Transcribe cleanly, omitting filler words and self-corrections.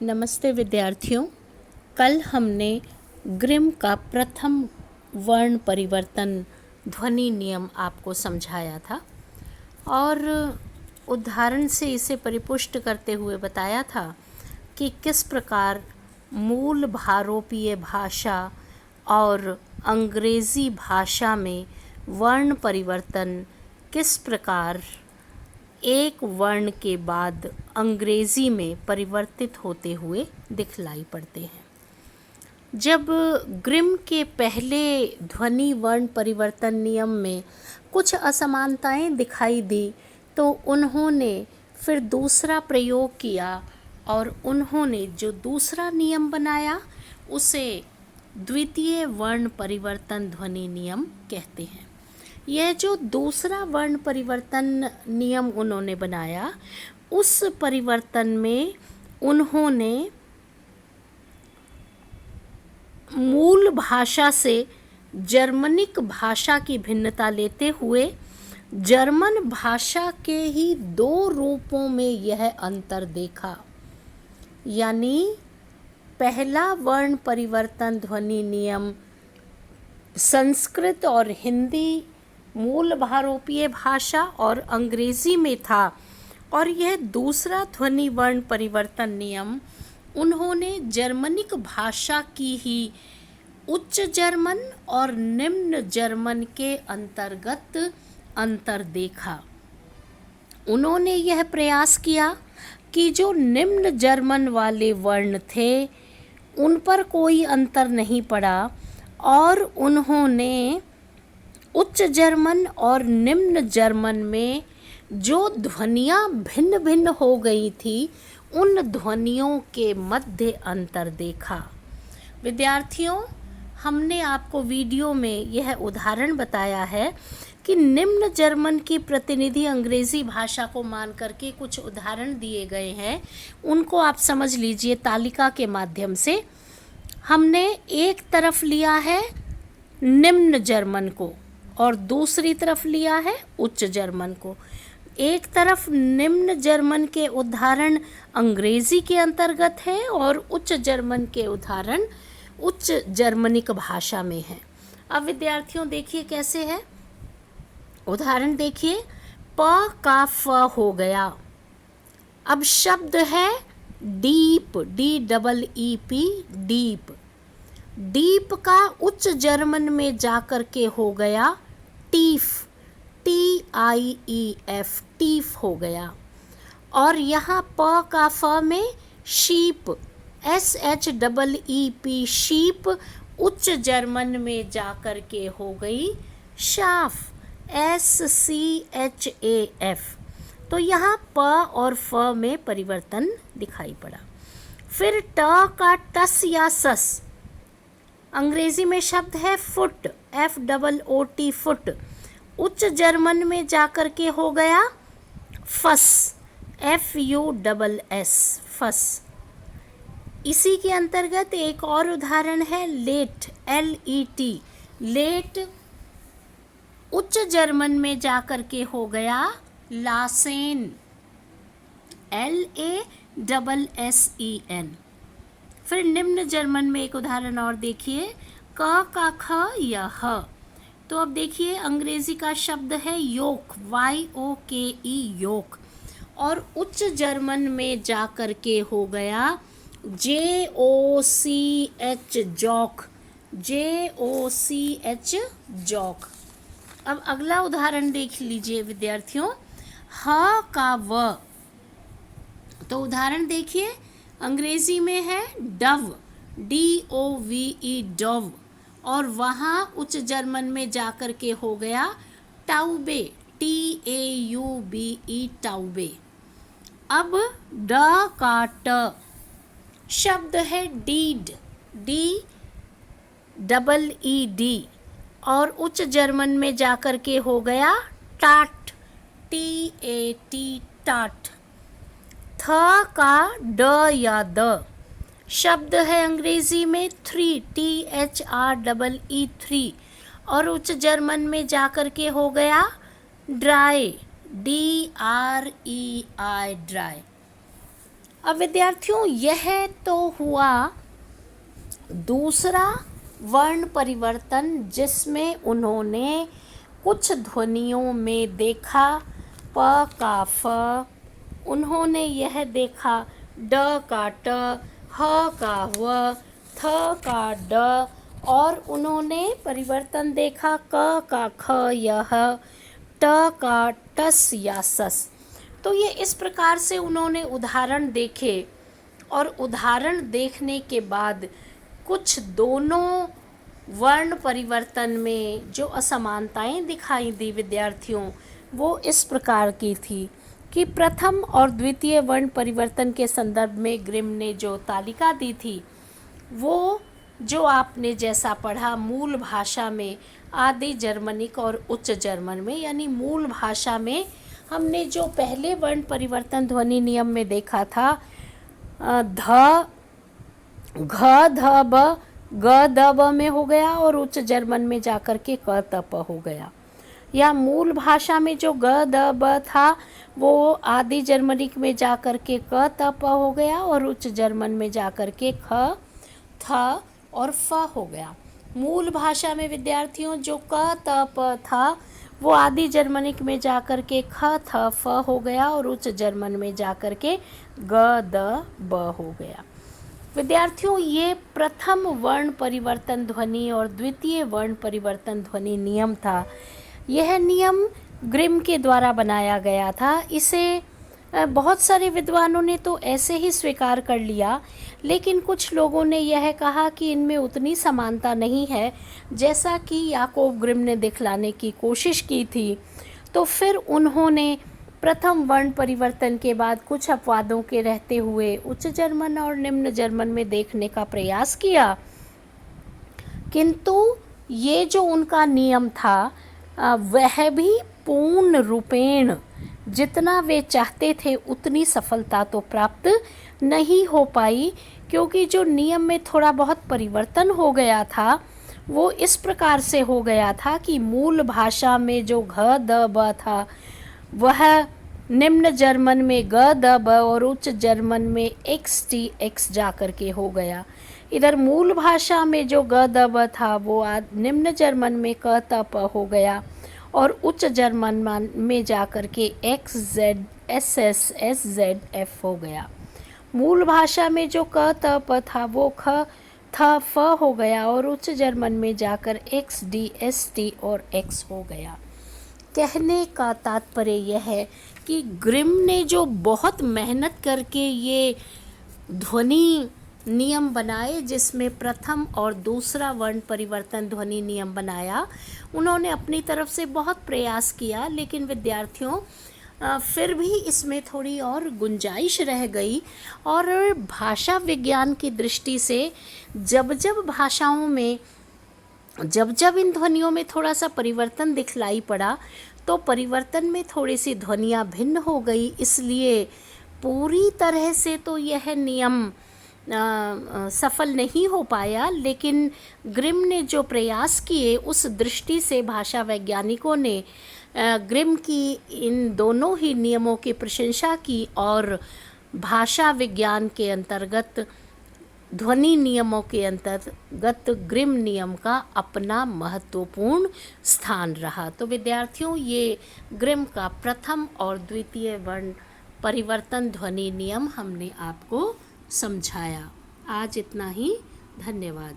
नमस्ते विद्यार्थियों। कल हमने ग्रिम का प्रथम वर्ण परिवर्तन ध्वनि नियम आपको समझाया था और उदाहरण से इसे परिपुष्ट करते हुए बताया था कि किस प्रकार मूल भारोपीय भाषा और अंग्रेज़ी भाषा में वर्ण परिवर्तन किस प्रकार एक वर्ण के बाद अंग्रेजी में परिवर्तित होते हुए दिखलाई पड़ते हैं। जब ग्रिम के पहले ध्वनि वर्ण परिवर्तन नियम में कुछ असमानताएं दिखाई दी तो उन्होंने फिर दूसरा प्रयोग किया और उन्होंने जो दूसरा नियम बनाया उसे द्वितीय वर्ण परिवर्तन ध्वनि नियम कहते हैं। यह जो दूसरा वर्ण परिवर्तन नियम उन्होंने बनाया, उस परिवर्तन में उन्होंने मूल भाषा से जर्मनिक भाषा की भिन्नता लेते हुए जर्मन भाषा के ही दो रूपों में यह अंतर देखा। यानी पहला वर्ण परिवर्तन ध्वनि नियम संस्कृत और हिंदी मूल भारोपीय भाषा और अंग्रेजी में था और यह दूसरा ध्वनि वर्ण परिवर्तन नियम उन्होंने जर्मनिक भाषा की ही उच्च जर्मन और निम्न जर्मन के अंतर्गत अंतर देखा। उन्होंने यह प्रयास किया कि जो निम्न जर्मन वाले वर्ण थे उन पर कोई अंतर नहीं पड़ा और उन्होंने उच्च जर्मन और निम्न जर्मन में जो ध्वनियाँ भिन्न भिन्न हो गई थी उन ध्वनियों के मध्य अंतर देखा। विद्यार्थियों, हमने आपको वीडियो में यह उदाहरण बताया है कि निम्न जर्मन की प्रतिनिधि अंग्रेजी भाषा को मान करके कुछ उदाहरण दिए गए हैं, उनको आप समझ लीजिए तालिका के माध्यम से। हमने एक तरफ लिया है निम्न जर्मन को और दूसरी तरफ लिया है उच्च जर्मन को। एक तरफ निम्न जर्मन के उदाहरण अंग्रेजी के अंतर्गत है और उच्च जर्मन के उदाहरण उच्च जर्मनिक भाषा में है। अब विद्यार्थियों देखिए कैसे है उदाहरण, देखिए प का फ हो गया। अब शब्द है डीप, DEEP, डीप। डीप का उच्च जर्मन में जाकर के हो गया टीफ, TIEF, टीफ हो गया। और यहाँ प का फ में शीप, SHEEP, शीप उच्च जर्मन में जाकर के हो गई शाफ, SCHAF। तो यहाँ प और फ में परिवर्तन दिखाई पड़ा। फिर ट का टस या सस, अंग्रेजी में शब्द है फुट, FOOT, फुट। उच्च जर्मन में जाकर के हो गया फस, FUSS, फस। इसी के अंतर्गत एक और उदाहरण है लेट, LET, लेट। उच्च जर्मन में जाकर के हो गया लासेन, LASSEN। फिर निम्न जर्मन में एक उदाहरण और देखिए क का ख या ह। तो अब देखिए अंग्रेजी का शब्द है योक, YOKE, योक। और उच्च जर्मन में जाकर के हो गया JOCH, जॉक, JOCH, जॉक। अब अगला उदाहरण देख लीजिए विद्यार्थियों, ह का व। तो उदाहरण देखिए अंग्रेजी में है डव, DOVE, डव। और वहाँ उच्च जर्मन में जाकर के हो गया टाउबे, TAUBE, टाउबे। अब ड का ट, शब्द है डीड, DEED। और उच्च जर्मन में जाकर के हो गया टाट, TAT, टाट। थ का ड या द, शब्द है अंग्रेजी में थ्री, THREE। और उच्च जर्मन में जाकर के हो गया ड्राई, DREI, ड्राई। अब विद्यार्थियों, यह तो हुआ दूसरा वर्ण परिवर्तन, जिसमें उन्होंने कुछ ध्वनियों में देखा प का फ, उन्होंने यह देखा ड का ट, ह का व, थ का ड, और उन्होंने परिवर्तन देखा क का ख यह, ट का टस या सस। तो ये इस प्रकार से उन्होंने उदाहरण देखे, और उदाहरण देखने के बाद कुछ दोनों वर्ण परिवर्तन में जो असमानताएं दिखाई दी विद्यार्थियों, वो इस प्रकार की थी कि प्रथम और द्वितीय वर्ण परिवर्तन के संदर्भ में ग्रिम ने जो तालिका दी थी, वो जो आपने जैसा पढ़ा मूल भाषा में आदि जर्मनिक और उच्च जर्मन में, यानी मूल भाषा में हमने जो पहले वर्ण परिवर्तन ध्वनि नियम में देखा था, ध घ ध ब ग द ब में हो गया, और उच्च जर्मन में जाकर के क त प हो गया। या मूल भाषा में जो ग द ब था, वो आदि जर्मनिक में जाकर के क त प हो गया, और उच्च जर्मन में जाकर के ख थ और फ हो गया। मूल भाषा में विद्यार्थियों जो क त प था, वो आदि जर्मनिक में जाकर के ख थ फ हो गया, और उच्च जर्मन में जाकर के ग द ब हो गया। विद्यार्थियों, ये प्रथम वर्ण परिवर्तन ध्वनि और द्वितीय वर्ण परिवर्तन ध्वनि नियम था। यह नियम ग्रिम के द्वारा बनाया गया था। इसे बहुत सारे विद्वानों ने तो ऐसे ही स्वीकार कर लिया, लेकिन कुछ लोगों ने यह कहा कि इनमें उतनी समानता नहीं है जैसा कि याकोब ग्रिम ने दिखलाने की कोशिश की थी। तो फिर उन्होंने प्रथम वर्ण परिवर्तन के बाद कुछ अपवादों के रहते हुए उच्च जर्मन और निम्न जर्मन में देखने का प्रयास किया, किंतु ये जो उनका नियम था वह भी पूर्ण रूपेण जितना वे चाहते थे उतनी सफलता तो प्राप्त नहीं हो पाई, क्योंकि जो नियम में थोड़ा बहुत परिवर्तन हो गया था, वो इस प्रकार से हो गया था कि मूल भाषा में जो घ द ब था, वह निम्न जर्मन में ग द ब और उच्च जर्मन में एक्स टी एक्स जा कर के हो गया। इधर मूल भाषा में जो ग द ब था, वो निम्न जर्मन में क त प हो गया, और उच्च जर्मन में जाकर के x Z S S S Z F हो गया। मूल भाषा में जो क त प था, वो ख थ फ हो गया, और उच्च जर्मन में जाकर एक्स डी एस टी और एक्स हो गया। कहने का तात्पर्य यह है कि ग्रिम ने जो बहुत मेहनत करके ये ध्वनि नियम बनाए, जिसमें प्रथम और दूसरा वर्ण परिवर्तन ध्वनि नियम बनाया, उन्होंने अपनी तरफ से बहुत प्रयास किया, लेकिन विद्यार्थियों फिर भी इसमें थोड़ी और गुंजाइश रह गई। और भाषा विज्ञान की दृष्टि से जब जब इन ध्वनियों में थोड़ा सा परिवर्तन दिखलाई पड़ा, तो परिवर्तन में थोड़ी सी ध्वनियाँ भिन्न हो गई। इसलिए पूरी तरह से तो यह नियम सफल नहीं हो पाया, लेकिन ग्रिम ने जो प्रयास किए उस दृष्टि से भाषा वैज्ञानिकों ने ग्रिम की इन दोनों ही नियमों की प्रशंसा की, और भाषा विज्ञान के अंतर्गत ध्वनि नियमों के अंतर्गत ग्रिम नियम का अपना महत्वपूर्ण स्थान रहा। तो विद्यार्थियों, ये ग्रिम का प्रथम और द्वितीय वर्ण परिवर्तन ध्वनि नियम हमने आपको समझाया। आज इतना ही। धन्यवाद।